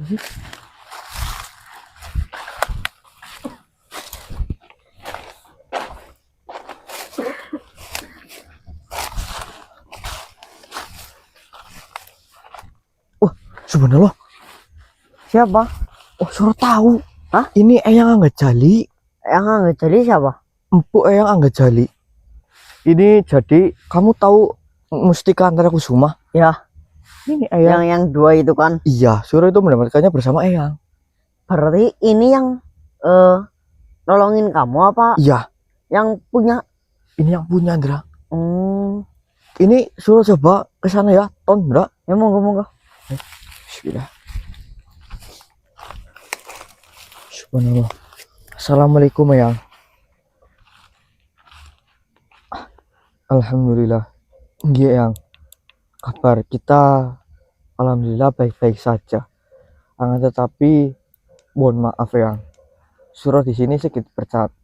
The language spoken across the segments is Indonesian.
Wah, subhanallah. Siapa? Oh, Suro tahu. Hah? Ini Eyang Anggajali. Yang nggak jadi siapa? Empuk Eyang Anggajali. Ini jadi kamu tahu Mustika Antara Kusuma? Ya, Ini Eyang. yang dua itu kan. Iya, Suro itu mendapatkannya bersama Eyang. Berarti ini yang nolongin kamu apa? Iya, Yang punya? ini yang punya Ndra. Ini Ini Suro coba ke sana ya, Ton, Ndra. ya monggo. Bismillah. Subhanallah. Assalamualaikum Eyang. Alhamdulillah. Iya Eyang. Kabar kita alhamdulillah baik-baik saja. Tetapi mohon maaf Eyang. Suro di sini sedikit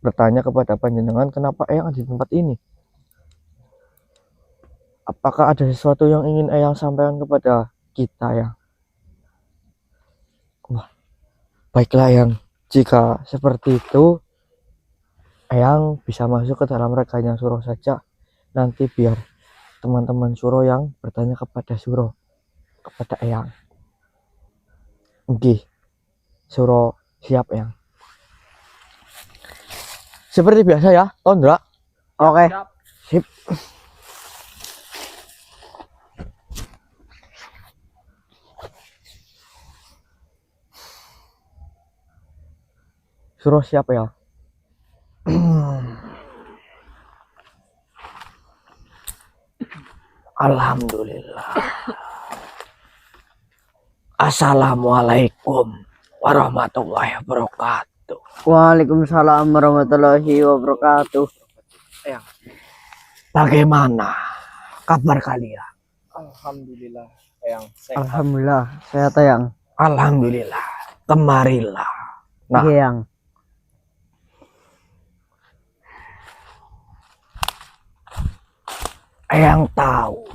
bertanya kepada panjenengan kenapa Eyang ada di tempat ini. Apakah ada sesuatu yang ingin Eyang sampaikan kepada kita Eyang? Wah, baiklah Eyang. Jika seperti itu, Eyang bisa masuk ke dalam reganya Suro saja. Nanti biar teman-teman Suro yang bertanya kepada Suro, kepada Eyang. Oke, Suro siap Eyang. Seperti biasa ya, Tondra. Oke. Sip. Suro siap ya. Alhamdulillah. Assalamualaikum warahmatullahi wabarakatuh. Waalaikumsalam warahmatullahi wabarakatuh. Eyang, bagaimana kabar kalian? Alhamdulillah, Eyang sehat. Alhamdulillah sehat Yang. Alhamdulillah. Kemarilah. Nah, Iya Yang. Eyang tahu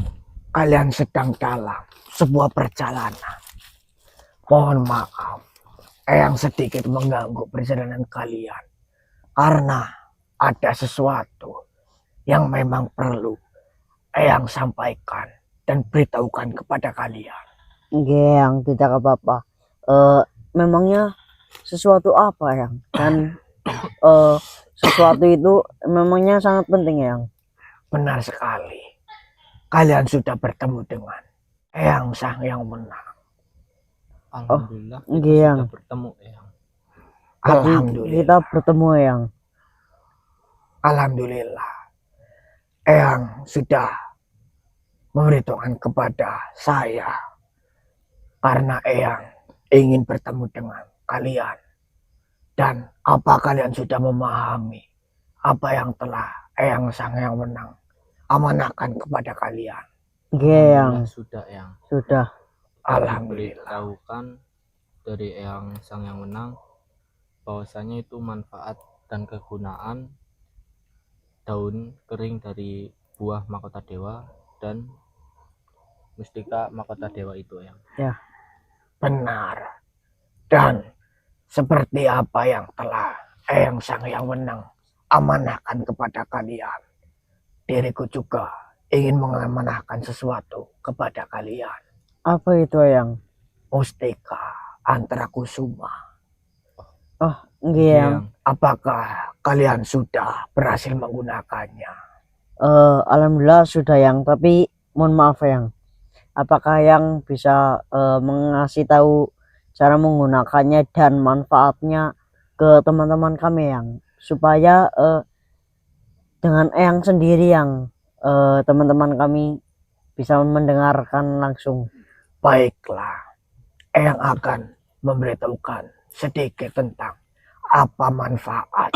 kalian sedang dalam sebuah perjalanan. Mohon maaf, Eyang sedikit mengganggu perjalanan kalian karena ada sesuatu yang memang perlu Eyang sampaikan dan beritahukan kepada kalian. Iya Yang, tidak apa-apa. Memangnya sesuatu apa Yang? Dan sesuatu itu memangnya sangat penting Yang. Benar sekali. Kalian sudah bertemu dengan Eyang Sang yang menang. Alhamdulillah iya, kita Yang. sudah bertemu, Eyang. Alhamdulillah. Kita bertemu Yang. Alhamdulillah. Eyang sudah memberitahukan kepada saya karena Eyang ingin bertemu dengan kalian. Dan apa kalian sudah memahami apa yang telah Eyang Sang yang menang amanahkan kepada kalian? Iya Yang. Alhamdulillah sudah, Eyang. Sudah. Alhamdulillah. Diberitahukan dari Eyang Sang yang menang bahwasanya itu manfaat dan kegunaan daun kering dari buah mahkota dewa dan mustika mahkota dewa itu, Eyang. Ya. Benar. Dan seperti apa yang telah Eyang Sang yang menang amanahkan kepada kalian, diriku juga ingin mengamanahkan sesuatu kepada kalian. Apa itu Yang? Mustika Antara Kusuma. Oh, iya Yang. Apakah kalian sudah berhasil menggunakannya? Alhamdulillah sudah Yang, tapi mohon maaf Yang. Apakah Yang bisa mengasih tahu cara menggunakannya dan manfaatnya ke teman-teman kami Yang, supaya dengan Eyang sendiri Yang, teman-teman kami bisa mendengarkan langsung. Baiklah, Eyang akan memberitahukan sedikit tentang apa manfaat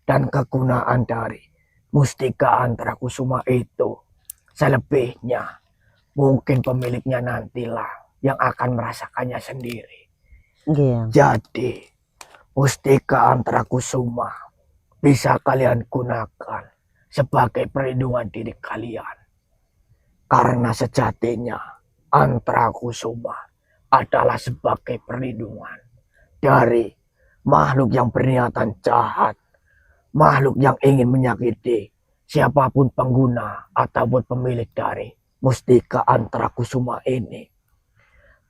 dan kegunaan dari Mustika Antara Kusuma itu. Selebihnya mungkin pemiliknya nantilah yang akan merasakannya sendiri. Iya. Jadi Mustika Antara Kusuma bisa kalian gunakan sebagai perlindungan diri kalian. Karena sejatinya Antara Kusuma adalah sebagai perlindungan dari makhluk yang berniatan jahat, makhluk yang ingin menyakiti siapapun pengguna ataupun pemilik dari mustika Antara Kusuma ini.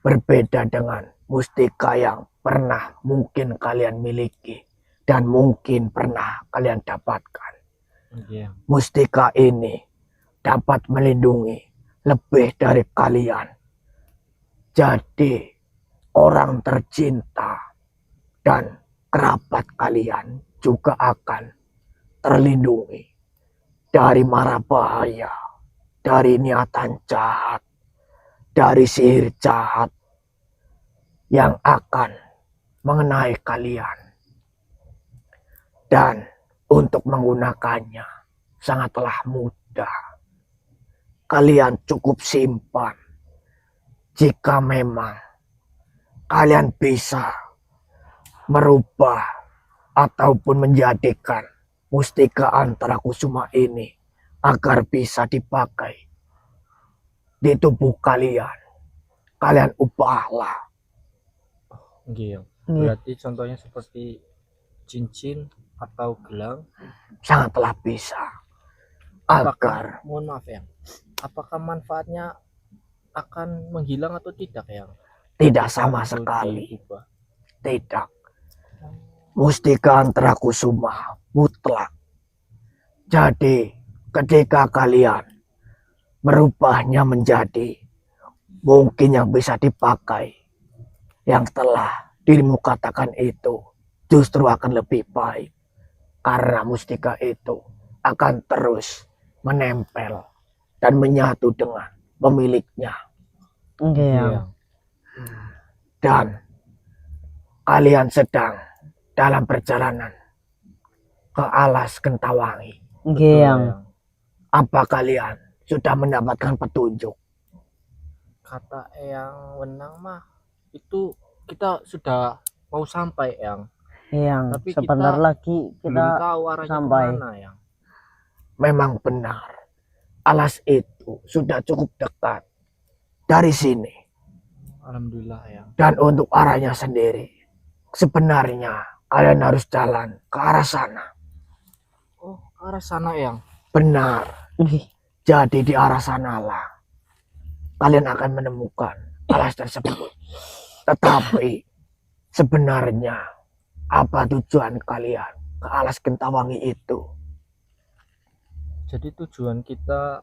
Berbeda dengan mustika yang pernah mungkin kalian miliki dan mungkin pernah kalian dapatkan. Iya. Mustika ini dapat melindungi lebih dari kalian. Jadi orang tercinta dan kerabat kalian juga akan terlindungi dari mara bahaya, dari niatan jahat, dari sihir jahat yang akan mengenai kalian. Dan untuk menggunakannya sangatlah mudah. Kalian cukup simpan. Jika memang kalian bisa merubah ataupun menjadikan mustika Antara Kusuma ini agar bisa dipakai di tubuh kalian, kalian ubahlah. Iya. Nggih. Berarti contohnya seperti cincin atau gelang. Sangatlah bisa. Agar Mohon maaf yang, apakah manfaatnya akan menghilang atau tidak yang? tidak sama Itu sekali. diubah. Tidak. Mustika Antara Kusuma mutlak. Jadi ketika kalian merubahnya menjadi mungkin yang bisa dipakai, yang telah dirimu katakan itu justru akan lebih baik. Karena mustika itu akan terus menempel dan menyatu dengan pemiliknya. Nggih, Yang. Iya. Dan kalian sedang dalam perjalanan ke alas Gentawangi. Nggih, Yang. Apa kalian sudah mendapatkan petunjuk? Kata yang Wenang mah itu kita sudah mau sampai yang, Yang tapi sebentar kita lagi belum kita tahu arahnya sampai. kemana yang. Memang benar. Alas itu sudah cukup dekat dari sini. Alhamdulillah yang. Dan untuk arahnya sendiri, sebenarnya kalian harus jalan ke arah sana. Oh, arah sana yang. Benar. Nggih. Jadi di arah sanalah kalian akan menemukan alas tersebut. Tetapi sebenarnya apa tujuan kalian ke alas Gentawangi itu? Jadi tujuan kita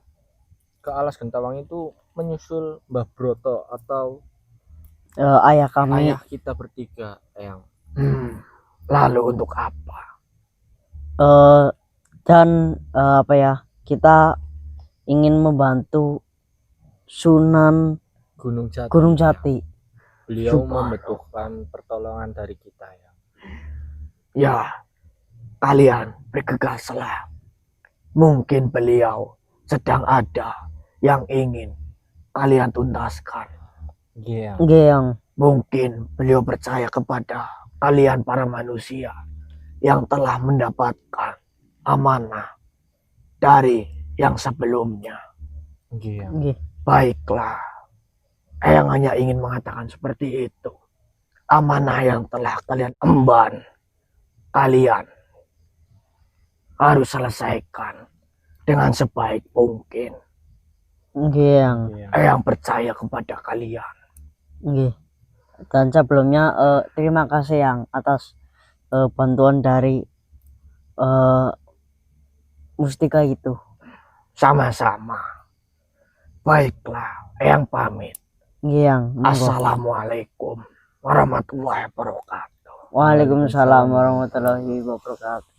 ke alas Gentawangi itu menyusul Mbah Broto atau Ayah kami ayah kita bertiga yang. Lalu untuk apa? dan apa ya, kita ingin membantu Sunan Gunung Jati. Gunung Jati. Beliau Subhanallah. membutuhkan pertolongan dari kita ya. Ya, kalian bergegaslah. Mungkin beliau sedang ada yang ingin kalian tuntaskan. Iya. Nggih, Yang. Mungkin beliau percaya kepada kalian para manusia yang telah mendapatkan amanah dari yang sebelumnya. Iya. Nggih. Baiklah, Eyang hanya ingin mengatakan seperti itu. Amanah yang telah kalian emban, kalian harus selesaikan dengan sebaik mungkin. Nggih, Yang. Iya. Eyang percaya kepada kalian. Nggih. Dan sebelumnya terima kasih Yang atas bantuan dari mustika itu. Sama-sama. Baiklah, Eyang pamit. Nggih, Yang. Monggo. Assalamualaikum warahmatullahi wabarakatuh. Waalaikumsalam warahmatullahi wabarakatuh.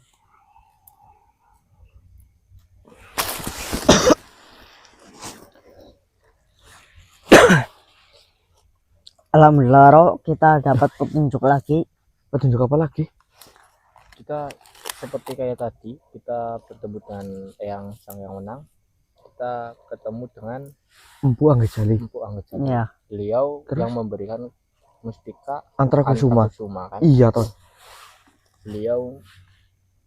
Alhamdulillah, Ro, kita dapat petunjuk lagi. Petunjuk apa lagi? Kita seperti kayak tadi, kita bertemu dengan Eyang Sang Yang Menang. Kita ketemu dengan Empu Anggejali. Empu Anggejali. Ya. Beliau Terus? yang memberikan mustika Antara Kusuma. kan. Iya toh. Beliau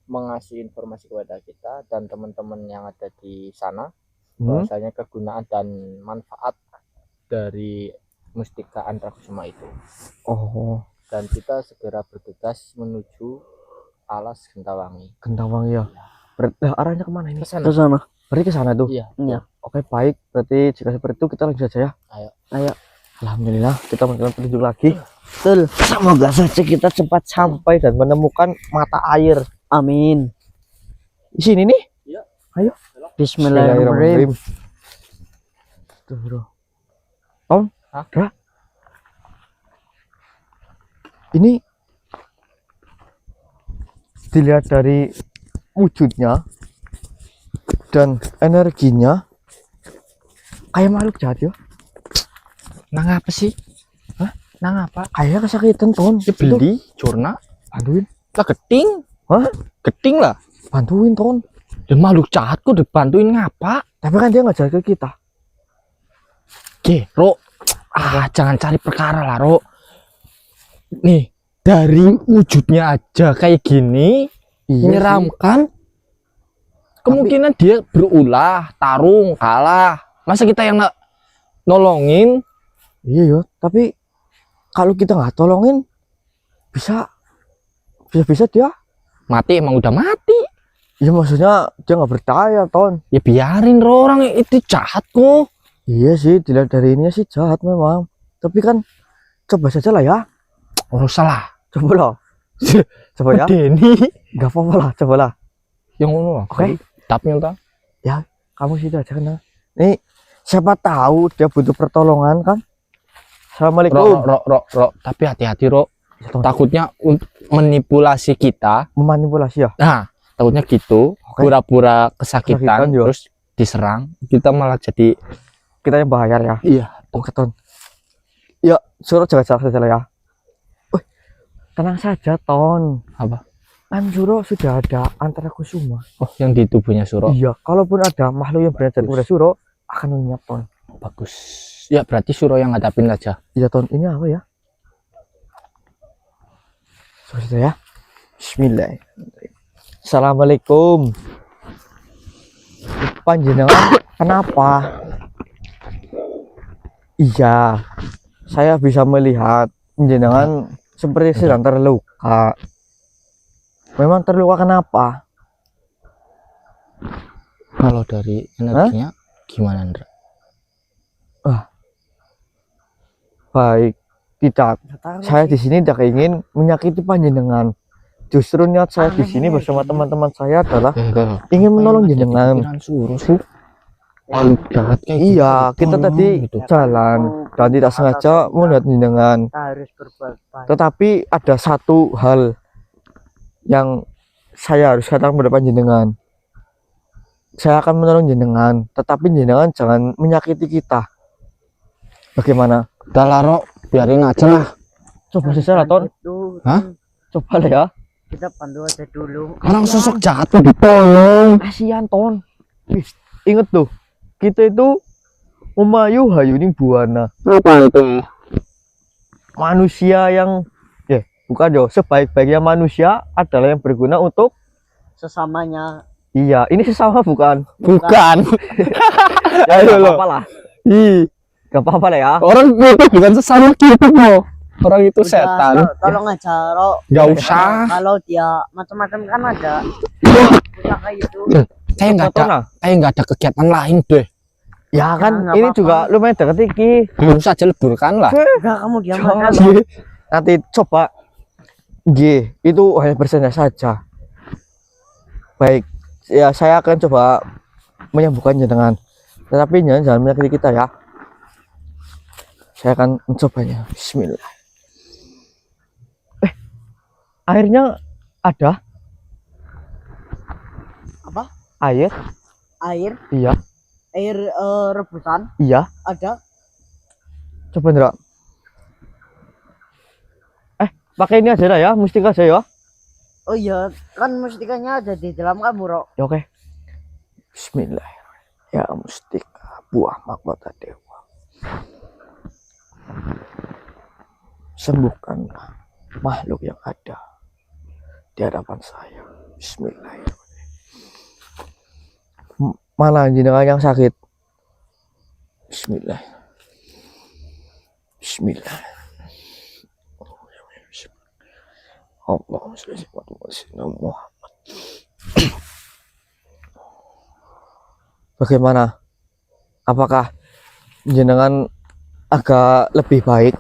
mengasih informasi kepada kita dan teman-teman yang ada di sana bahwasanya kegunaan dan manfaat dari mustika Antrakusuma itu. Oh, Dan kita segera bergegas menuju alas Gentawangi. Gentawang ya. Arahnya kemana ini? Ke sana. Ke sana. Berarti ke sana tuh. Iya. Iya. Oke, baik. Berarti jika seperti itu kita lanjut saja ya. Ayo. Alhamdulillah kita mendapatkan petunjuk lagi. Betul. Semoga saja kita cepat sampai dan menemukan mata air. Amin. Di sini nih. Bismillahirrahmanirrahim. Tuh, bro. Tom, Hah? Dra. Ini dilihat dari wujudnya dan energinya kayak makhluk jahat ya. Nang apa sih? Hah? Nang apa? Kayaknya kesakitan Ton. Ya Itu, beli curna. bantuin, Lah geting. Hah? Geting lah. bantuin Ton. Dan makhluk jahat kok dibantuin ngapa? Tapi kan dia nggak jahat ke kita. Ro. Jangan cari perkara lah, Ro. Nih, dari wujudnya aja kayak gini, Iya menyeramkan. Kemungkinan dia berulah, tarung, kalah. Masa kita yang nolongin? Iya ya, tapi kalau kita nggak tolongin bisa dia. Mati emang udah mati. Ya maksudnya dia nggak berdaya Ton. Ya biarin, Ro, orang itu jahat kok. Iya sih, dilihat dari ini sih jahat memang. Tapi kan coba saja lah ya. Orang salah. Coba lah. Coba ya. Denny. Gak apa-apa lah, coba lah. Yang ngono lah. Oke. Tapi entah. Kamu situ aja kan. Nih, siapa tahu dia butuh pertolongan kan. Assalamualaikum. Ro. Tapi hati-hati, Ro. Ya, Ton. Takutnya untuk manipulasi kita. Memanipulasi ya. Nah, takutnya gitu. Oke. Pura-pura kesakitan, Kesakitan, yo. terus diserang. Kita malah jadi Kita yang bayar ya. iya. Oke Ton. Ya, suruh jaga jarak saja lah ya. Tenang saja Ton. Apa? Kan Suro sudah ada Antrakusuma. Oh, yang di tubuhnya Suro. Iya, kalaupun ada makhluk yang belajar kepada Suro akan lenyap Ton. Bagus. Ya, berarti Suro yang ngadapin aja. Iya Ton, ini apa ya? Sudah ya. Bismillah. Assalamualaikum. Panjenengan kenapa? Iya, saya bisa melihat panjenengan seperti sedang terluka. Memang terluka kenapa? Kalau dari energinya gimana, Ndra? Baik, tidak. Saya di sini tidak ingin menyakiti panjenengan. Justru niat saya di sini bersama teman-teman saya adalah ingin menolong jenengan. Pikiran Suro sih. Paling jahat kayak Iya, gitu. kita Tolong tadi gitu. jalan dan tidak sengaja melihat jenengan. Kita harus berbuat baik. Tetapi ada satu hal yang saya harus katakan kepada panjenengan. Saya akan menolong jenengan, tetapi jenengan jangan menyakiti kita. Bagaimana? Udah lah, Ro. Biarin aja lah. Coba saja lah, Ton. Itu, Hah? Coba lah ya. kita bantu aja dulu. Orang sosok jahat kok ditolong. Kasihan, Ton. Wih, inget tuh, kita itu memayu hayuning buana. Apa itu? Manusia yang bukan yo, sebaik-baiknya manusia adalah yang berguna untuk Sesamanya. iya, ini sesama bukan? Bukan. Ya, Ayo gak lo. apa-apa lah. Ih, Gak apa-apa lah ya. orang itu bukan sesama kita kok. Orang itu Udah, setan. tolong aja, Ro. Gak usah. Kalau dia macam-macam kan ada. Udah kayak gitu. Kayak nggak ada, Nah, kayak nggak ada kegiatan lain deh. ya kan nggak ini apa-apa. juga lumayan dekat iki. Belum saja leburkan lah. Udah, kamu diam Jangan. aja. Lo. Nanti coba G, itu hanya bercanda saja. Baik, ya saya akan coba menyembuhkan jenengan. Tetapi jangan menyakiti kita ya. Saya akan mencobanya. Bismillah. Airnya ada? Apa? Air? Air, Iya, air rebusan iya. ada. Coba Ndra. Pakai ini aja lah ya, mustika aja ya. Oh iya, kan mustikanya ada di dalam kamu, Ro. Ya oke. Bismillah. Ya mustika buah mahkota dewa. Sembuhkanlah makhluk yang ada di hadapan saya. Bismillahirrahmanirrahim. Mana jenengan yang sakit? Bismillah. Bismillah. Allahumma sholli ala sayyidina Muhammad. Bagaimana? Apakah jenengan agak lebih baik?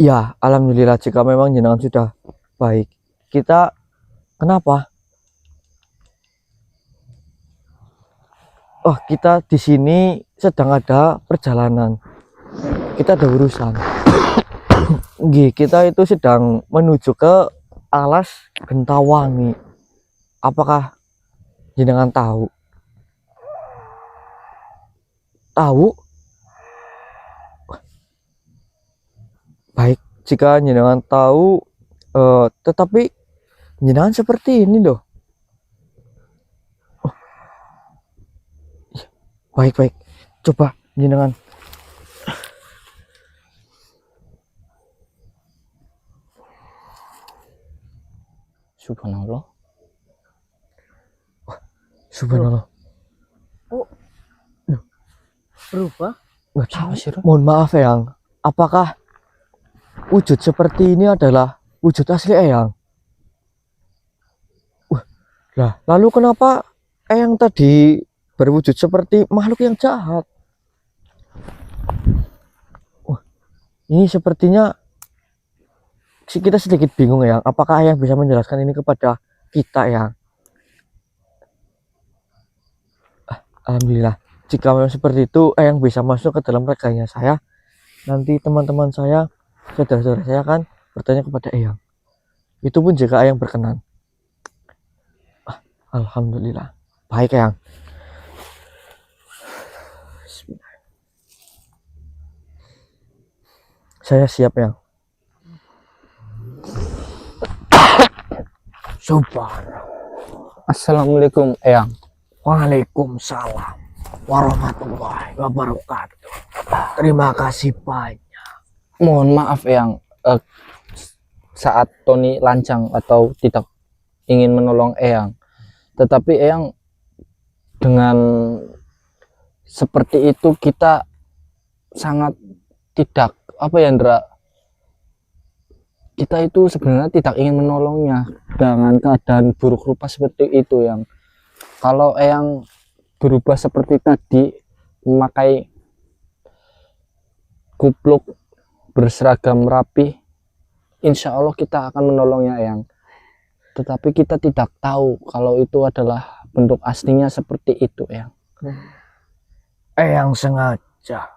Ya, alhamdulillah jika memang jenengan sudah baik. Kita kenapa? Oh, kita di sini sedang ada perjalanan. Kita ada urusan. Kita itu sedang menuju ke alas Gentawangi. Apakah jenengan tahu? Tahu? Baik, jika jenengan tahu, tetapi jenengan seperti ini loh. Baik, coba jenengan. Subhanallah. Subhanallah. Berubah? Nggak tahu sih. Mohon maaf Eyang, apakah wujud seperti ini adalah wujud asli Eyang? Lah, lalu kenapa Eyang tadi berwujud seperti makhluk yang jahat? Ini sepertinya kita sedikit bingung Eyang. Apakah Eyang bisa menjelaskan ini kepada kita Eyang? Alhamdulillah. Jika memang seperti itu, Eyang bisa masuk ke dalam reganya saya. Nanti teman-teman saya, saudara-saudara saya akan bertanya kepada Eyang. Itu pun jika Eyang berkenan. Alhamdulillah. Baik Eyang. Saya siap Eyang. Subhanallah. Assalamualaikum Eyang. Waalaikumsalam warahmatullahi wabarakatuh. Terima kasih banyak. Mohon maaf Eyang, saat Tony lancang atau tidak ingin menolong Eyang, tetapi Eyang dengan seperti itu kita sangat tidak Indra, kita itu sebenarnya tidak ingin menolongnya dengan keadaan buruk rupa seperti itu yang kalau Eyang berubah seperti tadi memakai kupluk berseragam rapi, insya Allah kita akan menolongnya Eyang. Tetapi kita tidak tahu kalau itu adalah bentuk aslinya seperti itu Eyang. Eyang sengaja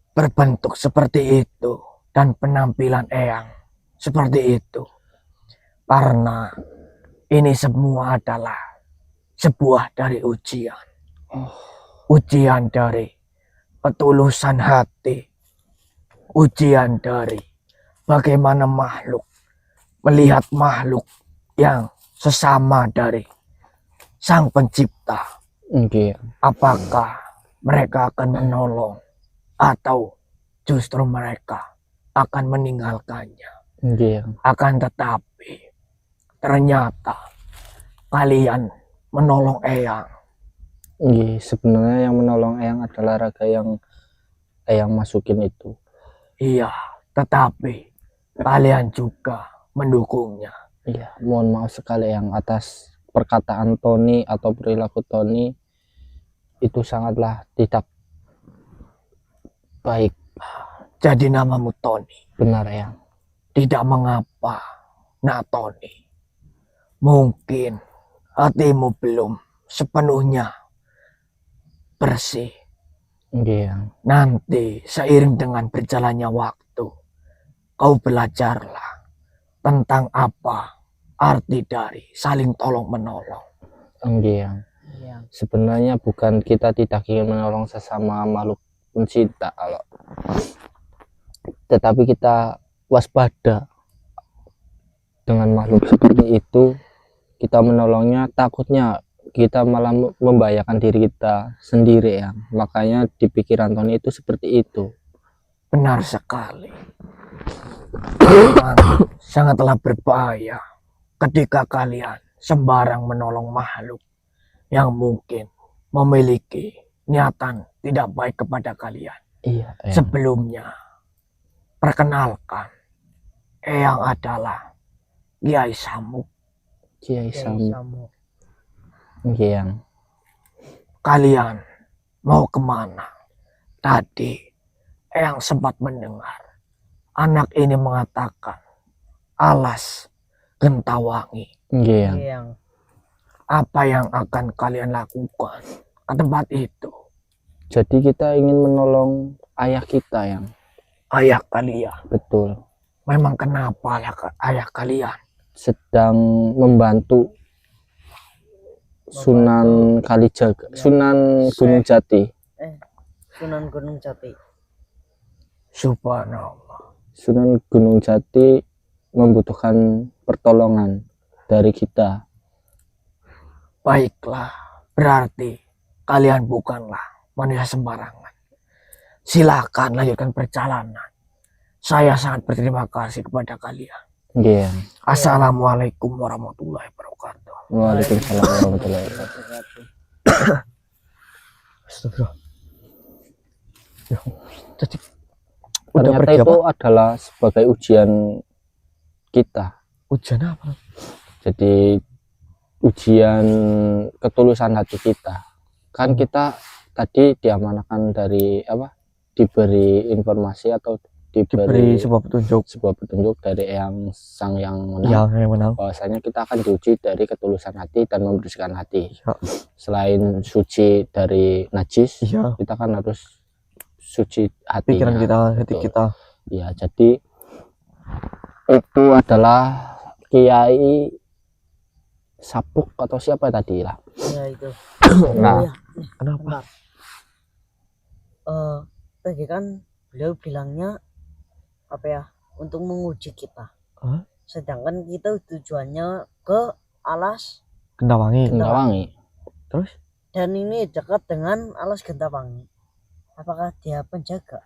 berbentuk seperti itu dan penampilan Eyang seperti itu karena ini semua adalah sebuah dari ujian. Ujian dari ketulusan hati. Ujian dari bagaimana makhluk melihat makhluk yang sesama dari Sang Pencipta. Apakah mereka akan menolong atau justru mereka akan meninggalkannya. Akan tetapi ternyata kalian menolong Eyang. Sebenarnya yang menolong Eyang adalah raga yang Eyang masukin itu. Iya, tetapi kalian juga mendukungnya. Iya, mohon maaf sekali Eyang atas perkataan Tony atau perilaku Tony itu sangatlah tidak baik. Jadi namamu Tony. Benar Eyang. Tidak mengapa, nak Tony. Mungkin hatimu belum sepenuhnya bersih. Nanti seiring dengan berjalannya waktu, kau belajarlah tentang apa arti dari saling tolong menolong. Sebenarnya bukan kita tidak ingin menolong sesama makhluk pencinta, tetapi kita waspada dengan makhluk seperti itu. Kita menolongnya takutnya kita malah membahayakan diri kita sendiri ya. Makanya di pikiran Tony itu seperti itu. Benar sekali. Memang sangatlah berbahaya ketika kalian sembarang menolong makhluk yang mungkin memiliki niatan tidak baik kepada kalian. Iya, Eyang. Sebelumnya, perkenalkan, Eyang adalah Kiai Samuk. Kiai Samuk. Samuk. Eyang. Kalian mau kemana? Tadi Eyang sempat mendengar anak ini mengatakan alas Gentawangi. Eyang. Yang Apa yang akan kalian lakukan ke tempat itu? Jadi kita ingin menolong ayah kita, yang Ayah kalian, betul memang kenapa ayah kalian? sedang membantu Sunan Kalijaga, Sunan Gunung Jati. Sunan Gunung Jati. Subhanallah. Sunan Gunung Jati membutuhkan pertolongan dari kita. Baiklah, berarti kalian bukanlah manusia sembarangan. Silakan lanjutkan perjalanan. Saya sangat berterima kasih kepada kalian. Eyang. Assalamualaikum warahmatullahi wabarakatuh. Waalaikumsalam warahmatullahi wabarakatuh. Astagfirullah. Ya, jadi udah Ternyata pergi itu apa? adalah sebagai ujian kita. Ujian apa? Jadi ujian ketulusan hati kita. Kan kita tadi diamanahkan dari apa? Diberi informasi atau Diberi sebuah petunjuk dari yang sang yang menang. yang menang. Bahwasanya kita akan diuji dari ketulusan hati dan membersihkan hati. Ya. Selain suci dari najis, Iya, kita kan harus suci hati. pikiran kita, hati Betul. kita. Ya, jadi itu adalah Kiai Sapuk atau siapa tadi lah. Ya itu. Nah, Oh, ya. Kenapa? Tadi kan beliau bilangnya apa ya, untuk menguji kita. Hah? Sedangkan kita tujuannya ke alas Gentawangi. Gentawangi. Terus? dan ini dekat dengan alas Gentawangi. Apakah dia penjaga?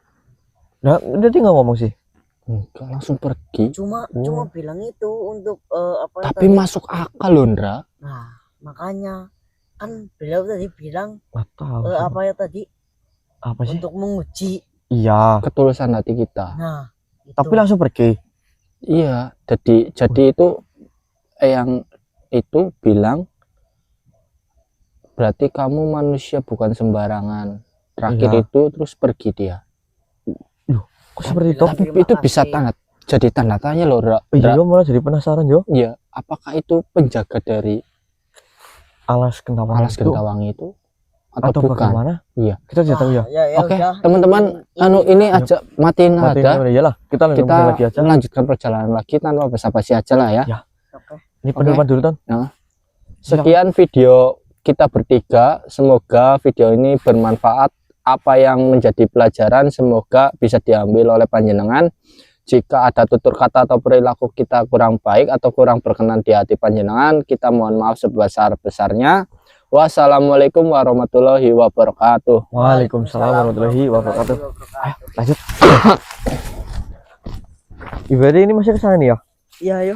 Nah, dia tinggal ngomong sih. Enggak, langsung pergi. Cuma Oh. bilang itu untuk apa Tapi tadi? masuk akal loh, Ndra. Nah, makanya kan beliau tadi bilang Nggak tahu. sih. apa ya tadi, Apa sih? untuk menguji. Iya. Nah, Ketulusan hati kita. itu. Tapi langsung pergi. Iya, jadi itu yang itu bilang berarti kamu manusia bukan sembarangan. Terakhir Iya. itu terus pergi dia. Kok seperti itu? Bilang, Tapi terima itu bisa kasih. jadi tanda tanya loh, Ndra. Iya, gue malah jadi penasaran Jo. Iya, apakah itu penjaga dari Alas Gentawangi alas itu Gentawangi itu atau atau bukan? bagaimana? Iya. Kita tidak tahu ya. Ya Oke, udah. teman-teman, ini aja matiin Matiin ada. iyalah. Kita lanjut Kita lagi aja. melanjutkan perjalanan lagi tanpa basa-basi aja lah ya. Ya. Oke. Ini penutupan dulu Ton. Sekian video kita bertiga. Semoga video ini bermanfaat. Apa yang menjadi pelajaran semoga bisa diambil oleh panjenengan. Jika ada tutur kata atau perilaku kita kurang baik atau kurang berkenan di hati panjenengan, kita mohon maaf sebesar-besarnya. Wassalamualaikum warahmatullahi wabarakatuh. Waalaikumsalam warahmatullahi wabarakatuh. Ayo, lanjut. Ibadah ini masih ke sana nih ya? Iya, ayo.